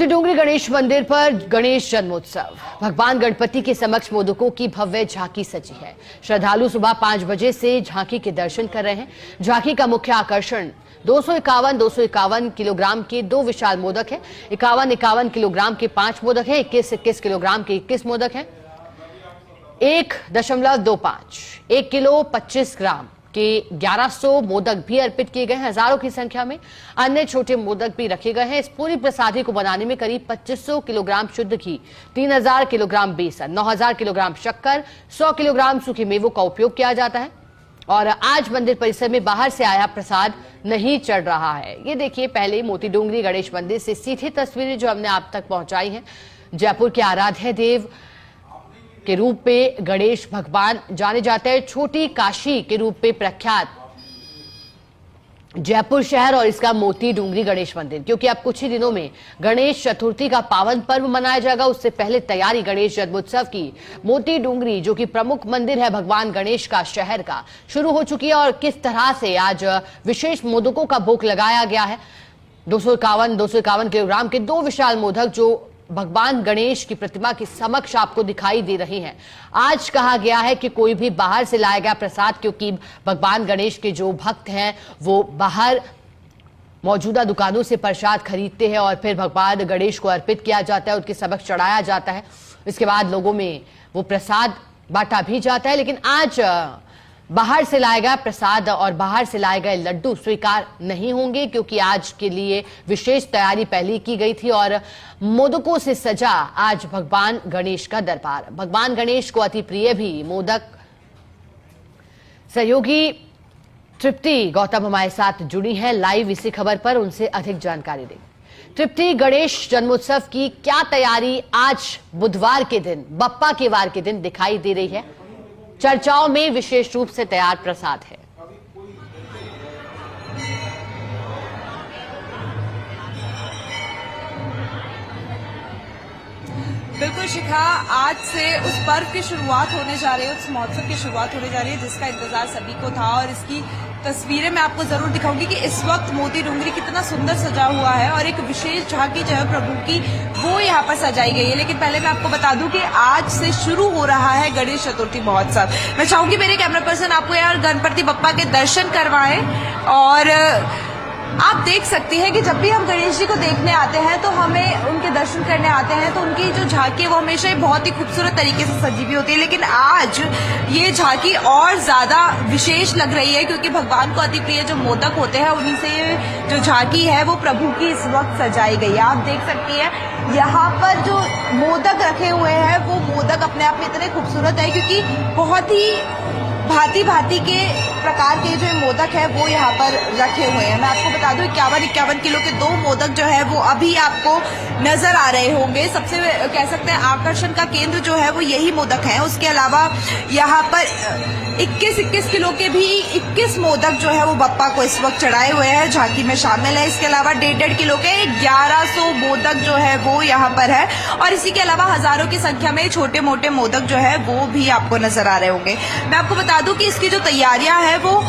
मोती डूंगरी गणेश मंदिर पर गणेश जन्मोत्सव। भगवान गणपति के समक्ष मोदकों की भव्य झांकी सजी है। श्रद्धालु सुबह 5 बजे से झांकी के दर्शन कर रहे हैं। झांकी का मुख्य आकर्षण 251 किलोग्राम के 2 विशाल मोदक है। 51 किलोग्राम के 5 मोदक है। 21 किलोग्राम के 21 मोदक है। 1.25 1 किलो 25 ग्राम के 1100 मोदक भी अर्पित किए गए हैं। हजारों की संख्या में अन्य छोटे मोदक भी रखे गए हैं। इस पूरी प्रसादी को बनाने में करीब 2500 किलोग्राम शुद्ध घी, 3000 किलोग्राम बेसन, 9000 किलोग्राम शक्कर, 100 किलोग्राम सूखे मेवों का उपयोग किया जाता है। और आज मंदिर परिसर में बाहर से आया प्रसाद नहीं चढ़ रहा है। ये देखिए, पहले मोती डूंगरी गणेश मंदिर से सीधी तस्वीरें जो हमने आप तक पहुंचाई हैं। जयपुर के आराध्य देव के रूप में गणेश भगवान जाने जाते हैं। छोटी काशी के रूप में प्रख्यात जयपुर शहर और इसका मोती डूंगरी गणेश मंदिर, क्योंकि अब कुछ ही दिनों में गणेश चतुर्थी का पावन पर्व मनाया जाएगा। उससे पहले तैयारी गणेश जन्मोत्सव की मोती डूंगरी, जो कि प्रमुख मंदिर है भगवान गणेश का शहर का, शुरू हो चुकी है। और किस तरह से आज विशेष मोदकों का भोग लगाया गया है। 251 किलोग्राम के 2 विशाल मोदक जो भगवान गणेश की प्रतिमा के समक्ष आपको दिखाई दे रही हैं। आज कहा गया है कि कोई भी बाहर से लाया गया प्रसाद, क्योंकि भगवान गणेश के जो भक्त हैं वो बाहर मौजूदा दुकानों से प्रसाद खरीदते हैं और फिर भगवान गणेश को अर्पित किया जाता है, उनके समक्ष चढ़ाया जाता है। इसके बाद लोगों में वो प्रसाद बांटा भी जाता है। लेकिन आज बाहर से लाया गया प्रसाद और बाहर से लाए गए लड्डू स्वीकार नहीं होंगे, क्योंकि आज के लिए विशेष तैयारी पहले की गई थी। और मोदकों से सजा आज भगवान गणेश का दरबार। भगवान गणेश को अति प्रिय भी मोदक। सहयोगी तृप्ति गौतम हमारे साथ जुड़ी है लाइव इसी खबर पर, उनसे अधिक जानकारी देंगे। तृप्ति, गणेश जन्मोत्सव की क्या तैयारी आज बुधवार के दिन, बप्पा के वार के दिन दिखाई दे रही है? चर्चाओं में विशेष रूप से तैयार प्रसाद है। बिल्कुल शिखा, आज से उस पर्व की शुरुआत होने जा रही है, उस महोत्सव की शुरुआत होने जा रही है जिसका इंतजार सभी को था। और इसकी तस्वीरें मैं आपको जरूर दिखाऊंगी कि इस वक्त मोती डूंगरी कितना सुंदर सजा हुआ है और एक विशेष झांकी जो है प्रभु की वो यहाँ पर सजाई गई है। लेकिन पहले मैं आपको बता दूं कि आज से शुरू हो रहा है गणेश चतुर्थी महोत्सव। मैं चाहूंगी मेरे कैमरा पर्सन आपको यार गणपति बप्पा के दर्शन करवाएं। और आप देख सकती हैं कि जब भी हम गणेश जी को देखने आते हैं तो हमें उनके दर्शन करने आते हैं तो उनकी जो झांकी है वो हमेशा ही बहुत ही खूबसूरत तरीके से सजी हुई होती है। लेकिन आज ये झांकी और ज्यादा विशेष लग रही है, क्योंकि भगवान को अति प्रिय जो मोदक होते हैं उन्हीं से जो झांकी है वो प्रभु की इस वक्त सजाई गई है। आप देख सकती हैं यहाँ पर जो मोदक रखे हुए हैं वो मोदक अपने आप में इतने खूबसूरत है, क्योंकि बहुत ही भांति भांति के प्रकार के जो मोदक है वो यहाँ पर रखे हुए हैं। मैं आपको बता दूं 51 किलो के 2 मोदक जो है वो अभी आपको नजर आ रहे होंगे। सबसे कह सकते हैं आकर्षण का केंद्र जो है वो यही मोदक है। उसके अलावा यहाँ पर 21 किलो के भी 21 मोदक जो है वो बप्पा को इस वक्त चढ़ाए हुए हैं, झांकी में शामिल है। इसके अलावा 1.5 किलो के 1100 मोदक जो है वो यहाँ पर है। और इसी के अलावा हजारों की संख्या में छोटे मोटे मोदक जो है वो भी आपको नजर आ रहे होंगे। मैं आपको बता दूं कि इसकी जो तैयारियां है वो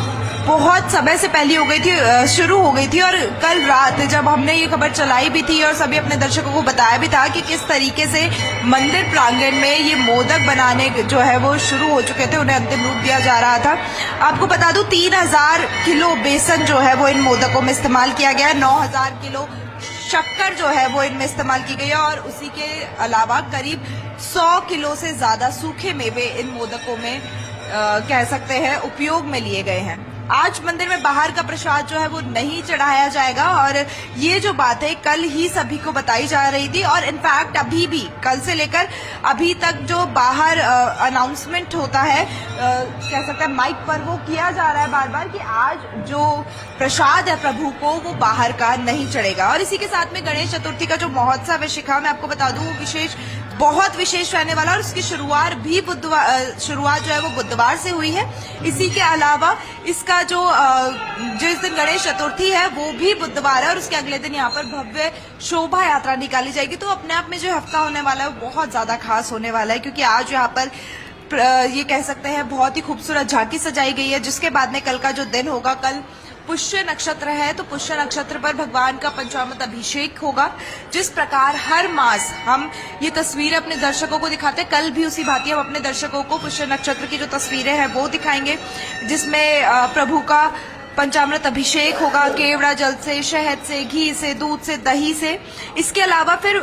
बहुत समय से पहले हो गई थी, शुरू हो गई थी। और कल रात जब हमने ये खबर चलाई भी थी और सभी अपने दर्शकों को बताया भी था कि किस तरीके से मंदिर प्रांगण में ये मोदक बनाने जो है वो शुरू हो चुके थे, उन्हें अंतिम रूप दिया जा रहा था। आपको बता दूं 3000 किलो बेसन जो है वो इन मोदकों में इस्तेमाल किया गया है। 9000 किलो शक्कर जो है वो इनमें इस्तेमाल की गई है। और उसी के अलावा करीब 100 किलो से ज्यादा सूखे मेवे इन मोदकों में कह सकते हैं उपयोग में लिए गए हैं। आज मंदिर में बाहर का प्रसाद जो है वो नहीं चढ़ाया जाएगा। और ये जो बात है कल ही सभी को बताई जा रही थी और इनफैक्ट अभी भी कल से लेकर अभी तक जो बाहर अनाउंसमेंट होता है, कह सकते हैं माइक पर, वो किया जा रहा है बार बार कि आज जो प्रसाद है प्रभु को वो बाहर का नहीं चढ़ेगा। और इसी के साथ में गणेश चतुर्थी का जो महोत्सव है शिखा, मैं आपको बता दूं वो बहुत विशेष रहने वाला। और उसकी शुरुआत जो है वो बुधवार से हुई है। इसी के अलावा इसका जो जिस दिन गणेश चतुर्थी है वो भी बुधवार है और उसके अगले दिन यहाँ पर भव्य शोभा यात्रा निकाली जाएगी। तो अपने आप में जो हफ्ता होने वाला है वो बहुत ज्यादा खास होने वाला है, क्योंकि आज यहाँ पर ये कह सकते हैं बहुत ही खूबसूरत झांकी सजाई गई है। जिसके बाद में कल का जो दिन होगा, कल पुष्य नक्षत्र है, तो पुष्य नक्षत्र पर भगवान का पंचामृत अभिषेक होगा। जिस प्रकार हर मास हम ये तस्वीरें अपने दर्शकों को दिखाते हैं, कल भी उसी भांति हम अपने दर्शकों को पुष्य नक्षत्र की जो तस्वीरें हैं वो दिखाएंगे, जिसमें प्रभु का पंचामृत अभिषेक होगा केवड़ा जल से, शहद से, घी से, दूध से, दही से। इसके अलावा फिर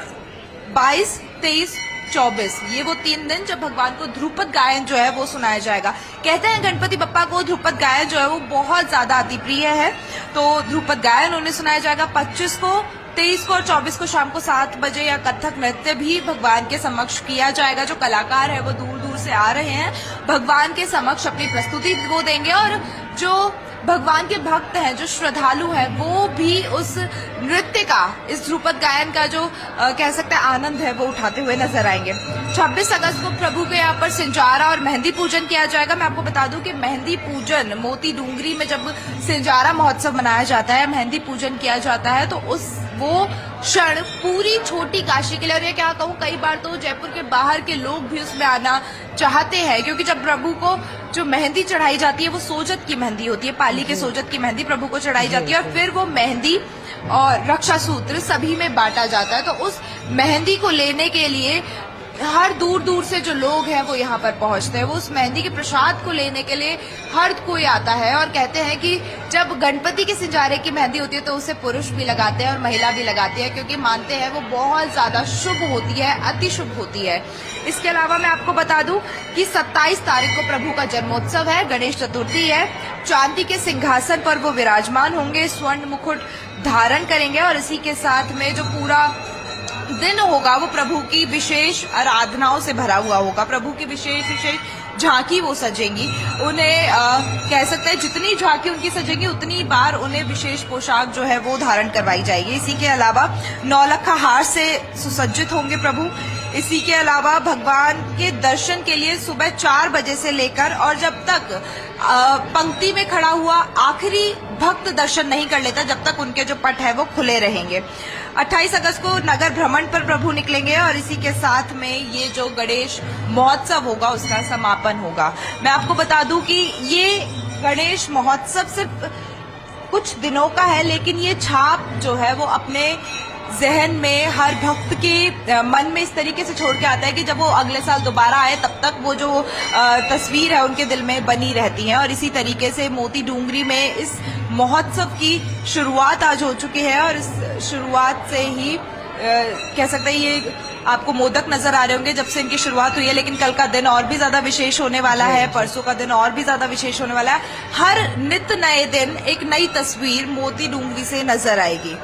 22, 23, 24 ये वो 3 दिन जब भगवान को ध्रुपद गायन जो है वो सुनाया जाएगा। कहते हैं गणपति बप्पा को ध्रुपद गायन जो है वो बहुत ज्यादा अति प्रिय है, तो ध्रुपद गायन उन्हें सुनाया जाएगा। 25 को, 23 को और 24 को शाम को 7 बजे या कथक नृत्य भी भगवान के समक्ष किया जाएगा। जो कलाकार है वो दूर दूर से आ रहे हैं, भगवान के समक्ष अपनी प्रस्तुति वो देंगे, और जो भगवान के भक्त हैं, जो श्रद्धालु हैं, वो भी उस नृत्य का, इस ध्रुपद गायन का जो कह सकते हैं आनंद है वो उठाते हुए नजर आएंगे। 26 अगस्त को प्रभु के यहाँ पर सिंजारा और मेहंदी पूजन किया जाएगा। मैं आपको बता दूं कि मेहंदी पूजन मोती डूंगरी में जब सिंजारा महोत्सव मनाया जाता है, मेहंदी पूजन किया जाता है, तो वो क्षण पूरी छोटी काशी के लिए, और ये क्या कहूँ, कई बार तो जयपुर के बाहर के लोग भी उसमें आना चाहते हैं, क्योंकि जब प्रभु को जो मेहंदी चढ़ाई जाती है वो सोजत की मेहंदी होती है, पाली के सोजत की मेहंदी प्रभु को चढ़ाई जाती है, और फिर वो मेहंदी और रक्षा सूत्र सभी में बांटा जाता है। तो उस मेहंदी को लेने के लिए हर दूर दूर से जो लोग हैं वो यहाँ पर पहुंचते हैं। वो उस मेहंदी के प्रसाद को लेने के लिए हर कोई आता है, और कहते हैं कि जब गणपति के सिंजारे की मेहंदी होती है तो उसे पुरुष भी लगाते हैं और महिला भी लगाती है, क्योंकि मानते हैं वो बहुत ज्यादा शुभ होती है, अति शुभ होती है। इसके अलावा मैं आपको बता दूं कि 27 तारीख को प्रभु का जन्मोत्सव है, गणेश चतुर्थी है। चांदी के सिंहासन पर वो विराजमान होंगे, स्वर्ण मुकुट धारण करेंगे, और इसी के साथ में जो पूरा दिन होगा वो प्रभु की विशेष आराधनाओं से भरा हुआ होगा। प्रभु की विशेष झांकी वो सजेंगी, उन्हें कह सकते हैं जितनी झांकी उनकी सजेंगी उतनी बार उन्हें विशेष पोशाक जो है वो धारण करवाई जाएगी। इसी के अलावा 9 लखा हार से सुसज्जित होंगे प्रभु। इसी के अलावा भगवान के दर्शन के लिए सुबह 4 बजे से लेकर, और जब तक पंक्ति में खड़ा हुआ आखिरी भक्त दर्शन नहीं कर लेता, जब तक उनके जो पट है वो खुले रहेंगे। 28 अगस्त को नगर भ्रमण पर प्रभु निकलेंगे, और इसी के साथ में ये जो गणेश महोत्सव होगा उसका समापन होगा। मैं आपको बता दूं कि ये गणेश महोत्सव सिर्फ कुछ दिनों का है, लेकिन ये छाप जो है वो अपने जहन में हर भक्त के मन में इस तरीके से छोड़ के आता है कि जब वो अगले साल दोबारा आए तब तक वो जो तस्वीर है उनके दिल में बनी रहती है। और इसी तरीके से मोती डूंगरी में इस महोत्सव की शुरुआत आज हो चुकी है, और इस शुरुआत से ही कह सकते हैं ये आपको मोदक नजर आ रहे होंगे जब से इनकी शुरुआत हुई है, लेकिन कल का दिन और भी ज्यादा विशेष होने वाला है, परसों का दिन और भी ज्यादा विशेष होने वाला है। हर नित्य नए दिन एक नई तस्वीर मोती डूंगरी से नजर आएगी।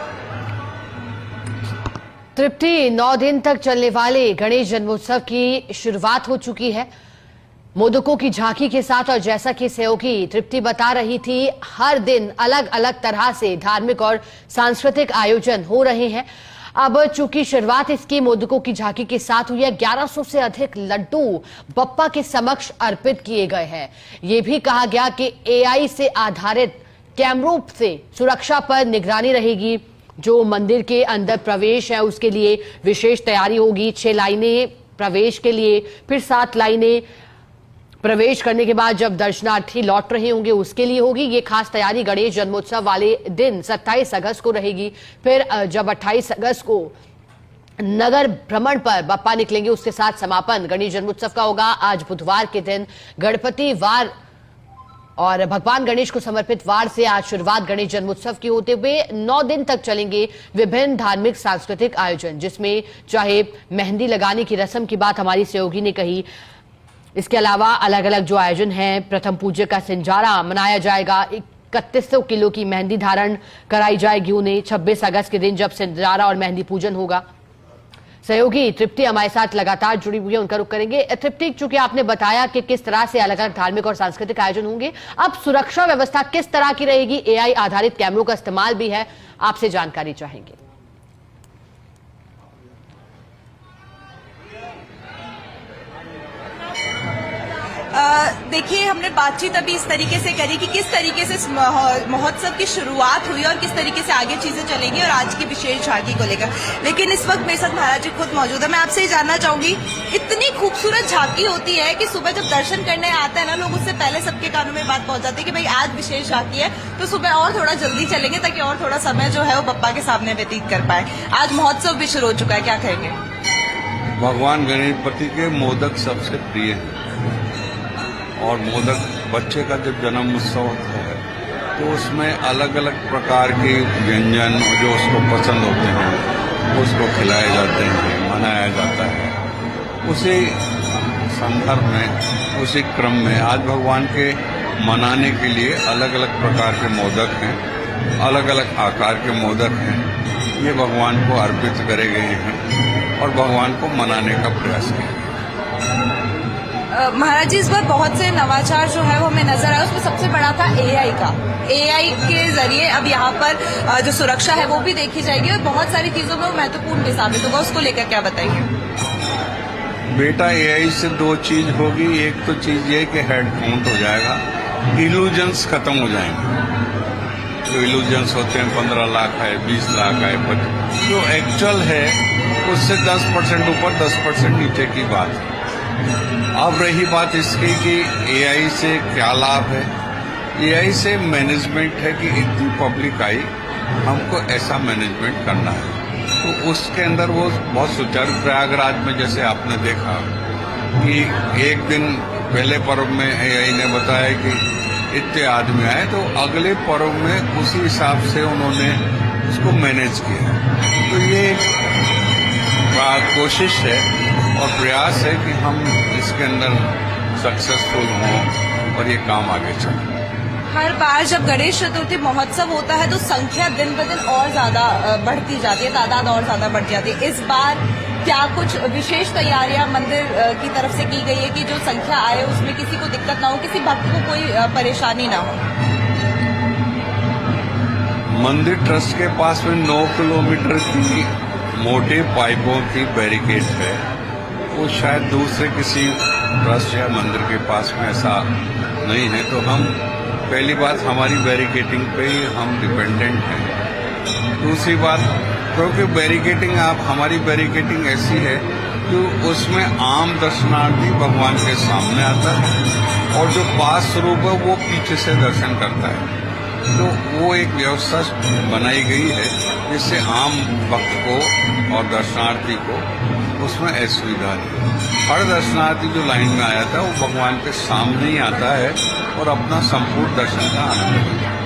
तृप्ति, 9 दिन तक चलने वाले गणेश जन्मोत्सव की शुरुआत हो चुकी है मोदकों की झांकी के साथ, और जैसा कि सहयोगी तृप्ति बता रही थी, हर दिन अलग अलग तरह से धार्मिक और सांस्कृतिक आयोजन हो रहे हैं। अब चूंकि शुरुआत इसकी मोदकों की झांकी के साथ हुई है, 1100 से अधिक लड्डू बप्पा के समक्ष अर्पित किए गए हैं। ये भी कहा गया कि AI से आधारित कैमरों से सुरक्षा पर निगरानी रहेगी। जो मंदिर के अंदर प्रवेश है उसके लिए विशेष तैयारी होगी। 6 लाइनें प्रवेश के लिए, फिर 7 लाइनें प्रवेश करने के बाद जब दर्शनार्थी लौट रहे होंगे उसके लिए होगी। ये खास तैयारी गणेश जन्मोत्सव वाले दिन 27 अगस्त को रहेगी। फिर जब 28 अगस्त को नगर भ्रमण पर बप्पा निकलेंगे, उसके साथ समापन गणेश जन्मोत्सव का होगा। आज बुधवार के दिन गणपति वार और भगवान गणेश को समर्पित वार से आज शुरुआत गणेश जन्मोत्सव की होते हुए 9 दिन तक चलेंगे विभिन्न धार्मिक सांस्कृतिक आयोजन, जिसमें चाहे मेहंदी लगाने की रस्म की बात हमारी सहयोगी ने कही, इसके अलावा अलग अलग जो आयोजन हैं, प्रथम पूज्य का सिंजारा मनाया जाएगा, 3100 किलो की मेहंदी धारण कराई जाएगी उन्हें 26 अगस्त के दिन जब सिंजारा और मेहंदी पूजन होगा। सहयोगी तृप्ति हमारे साथ लगातार जुड़ी हुई है, उनका रुख करेंगे। तृप्ति, चूंकि आपने बताया कि किस तरह से अलग अलग धार्मिक और सांस्कृतिक आयोजन होंगे, अब सुरक्षा व्यवस्था किस तरह की रहेगी? AI आधारित कैमरों का इस्तेमाल भी है, आपसे जानकारी चाहेंगे। देखिए, हमने बातचीत अभी इस तरीके से करी कि किस तरीके से इस महोत्सव की शुरुआत हुई और किस तरीके से आगे चीजें चलेंगी और आज की विशेष झांकी को लेकर। लेकिन इस वक्त मेरे साथ महाराज जी खुद मौजूद है। मैं आपसे ये जानना चाहूंगी, इतनी खूबसूरत झांकी होती है कि सुबह जब दर्शन करने आता है ना लोग, उससे पहले सबके कानों में बात पहुंच जाती है कि भाई आज विशेष झांकी है, तो सुबह और थोड़ा जल्दी चलेंगे ताकि और थोड़ा समय जो है वो बप्पा के सामने व्यतीत कर पाए। आज महोत्सव भी शुरू हो चुका है, क्या कहेंगे? भगवान गणपति के मोदक सबसे प्रिय हैं और मोदक बच्चे का जब जन्म उत्सव होता है तो उसमें अलग अलग प्रकार के व्यंजन जो उसको पसंद होते हैं उसको खिलाए जाते हैं, मनाया जाता है। उसी संदर्भ में, उसी क्रम में आज भगवान के मनाने के लिए अलग अलग प्रकार के मोदक हैं, अलग अलग आकार के मोदक हैं। ये भगवान को अर्पित करे गए हैं और भगवान को मनाने का प्रयास किया। महाराज जी, इस बार बहुत से नवाचार जो है वो हमें नजर आया, उसमें सबसे बड़ा था एआई का। एआई के जरिए अब यहाँ पर जो सुरक्षा है वो भी देखी जाएगी और बहुत सारी चीजों में वो महत्वपूर्ण भी साबित होगा। उसको लेकर क्या बताइए? बेटा, एआई से दो चीज होगी। एक तो चीज ये कि हेड काउंट हो जाएगा, इल्यूजन्स खत्म हो जाएंगे। जो इल्यूजन्स होते हैं 15 लाख है, 20 लाख है, जो एक्चुअल है उससे 10% ऊपर 10% नीचे की बात है। अब रही बात इसकी कि एआई से क्या लाभ है। एआई से मैनेजमेंट है कि इतनी पब्लिक आई, हमको ऐसा मैनेजमेंट करना है, तो उसके अंदर वो बहुत सुचारू। प्रयागराज में जैसे आपने देखा कि एक दिन पहले पर्व में एआई ने बताया कि इतने आदमी आए, तो अगले पर्व में उसी हिसाब से उन्होंने उसको मैनेज किया। तो ये कोशिश है और प्रयास है कि हम इसके अंदर सक्सेसफुल हों और ये काम आगे चले। हर बार जब गणेश चतुर्थी महोत्सव होता है तो संख्या दिन ब दिन और ज्यादा बढ़ती जाती है, तादाद और ज्यादा बढ़ जाती है। इस बार क्या कुछ विशेष तैयारियां मंदिर की तरफ से की गई है कि जो संख्या आए उसमें किसी को दिक्कत ना हो, किसी भक्त को कोई परेशानी ना हो? मंदिर ट्रस्ट के पास में 9 किलोमीटर की मोटे पाइपों की बैरिकेड है। वो शायद दूसरे किसी ट्रस्ट या मंदिर के पास में ऐसा नहीं है। तो हम पहली बात, हमारी बैरिकेडिंग पे ही हम डिपेंडेंट हैं। दूसरी बात, क्योंकि बैरिकेडिंग हमारी बैरिकेडिंग ऐसी है कि उसमें आम दर्शनार्थी भगवान के सामने आता है और जो पास स्वरूप है वो पीछे से दर्शन करता है। तो वो एक व्यवस्था बनाई गई है जिससे आम भक्त को और दर्शनार्थी को उसमें असुविधा नहीं। हर दर्शनार्थी जो लाइन में आया था वो भगवान के सामने ही आता है और अपना संपूर्ण दर्शन का आनंद लेता है।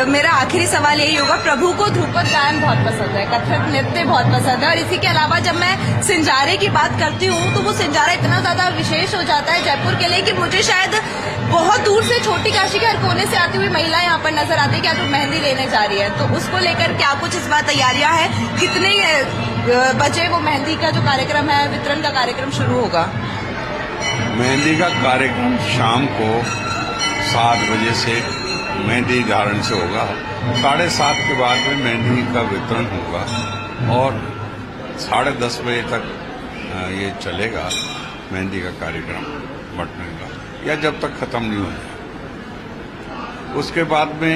मेरा आखिरी सवाल यही होगा, प्रभु को ध्रुपद गायन बहुत पसंद है, कथक नृत्य बहुत पसंद है और इसी के अलावा जब मैं सिंजारे की बात करती हूँ तो वो सिंजारा इतना ज्यादा विशेष हो जाता है जयपुर के लिए कि मुझे शायद बहुत दूर से छोटी काशी के हर कोने से आती हुई महिला यहाँ पर नजर आती है, क्या तो मेहंदी लेने जा रही है। तो उसको लेकर क्या कुछ इस बार तैयारियां हैं? कितने बजे वो मेहंदी का जो कार्यक्रम है, वितरण का कार्यक्रम शुरू होगा? मेहंदी का कार्यक्रम शाम को 7 बजे से मेहंदी धारण से होगा। 7:30 के बाद में मेहंदी का वितरण होगा और 10:30 बजे तक ये चलेगा मेहंदी का कार्यक्रम बंटने का, या जब तक खत्म नहीं हो जाए। उसके बाद में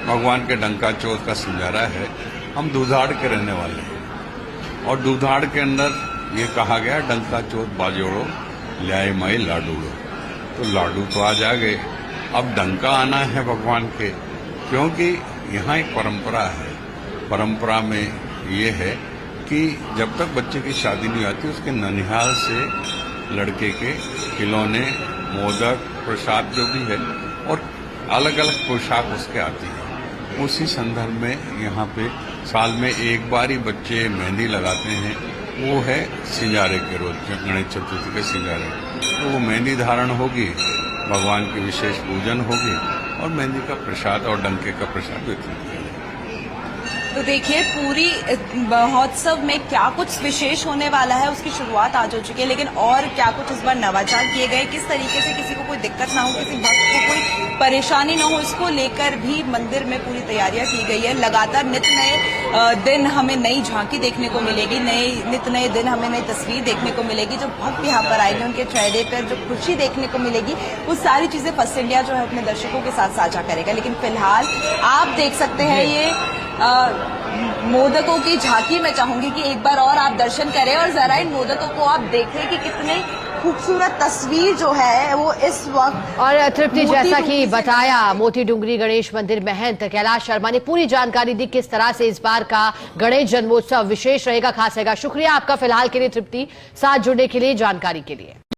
भगवान के डंका चौथ का सिंजारा है। हम दूधाड़ के रहने वाले हैं और दूधाड़ के अंदर ये कहा गया, डंका चौथ बाजोड़ो ल्याए माई लाडूड़ो। तो लाडू तो आज आ गए, अब डंका आना है भगवान के, क्योंकि यहाँ एक परंपरा है। परंपरा में ये है कि जब तक बच्चे की शादी नहीं आती उसके ननिहाल से लड़के के खिलौने, मोदक, प्रसाद जो भी है और अलग अलग पोशाक उसके आती है। उसी संदर्भ में यहाँ पे साल में एक बार ही बच्चे मेहंदी लगाते हैं, वो है सिंजारे के रोज, गणेश चतुर्थी के सिंजारे। तो वो मेहंदी धारण होगी, भगवान की विशेष पूजन होगी और मेहंदी का प्रसाद और डंके का प्रसाद वितरित किया जाएगा। तो देखिए, पूरी महोत्सव में क्या कुछ विशेष होने वाला है उसकी शुरुआत आज हो चुकी है, लेकिन और क्या कुछ इस बार नवाचार किए गए, किस तरीके से किसी को कोई दिक्कत ना हो, किसी भक्त को कोई परेशानी ना हो, इसको लेकर भी मंदिर में पूरी तैयारियां की गई है। लगातार नित्य नए दिन हमें नई झांकी देखने को मिलेगी, नित नए दिन हमें नई तस्वीर देखने को मिलेगी। जो भक्त यहाँ पर आएंगे उनके चेहरे पर जो खुशी देखने को मिलेगी, वो सारी चीजें फर्स्ट इंडिया जो है अपने दर्शकों के साथ साझा करेगा। लेकिन फिलहाल आप देख सकते हैं ये मोदकों की झांकी। मैं चाहूंगी कि एक बार और आप दर्शन करें और जरा इन मोदकों को आप देखें कि कितने खूबसूरत तस्वीर जो है वो इस वक्त। और तृप्ति, जैसा कि बताया मोती डूंगरी गणेश मंदिर महंत कैलाश शर्मा ने पूरी जानकारी दी किस तरह से इस बार का गणेश जन्मोत्सव विशेष रहेगा, खास रहेगा। शुक्रिया आपका फिलहाल के लिए तृप्ति, साथ जुड़ने के लिए, जानकारी के लिए।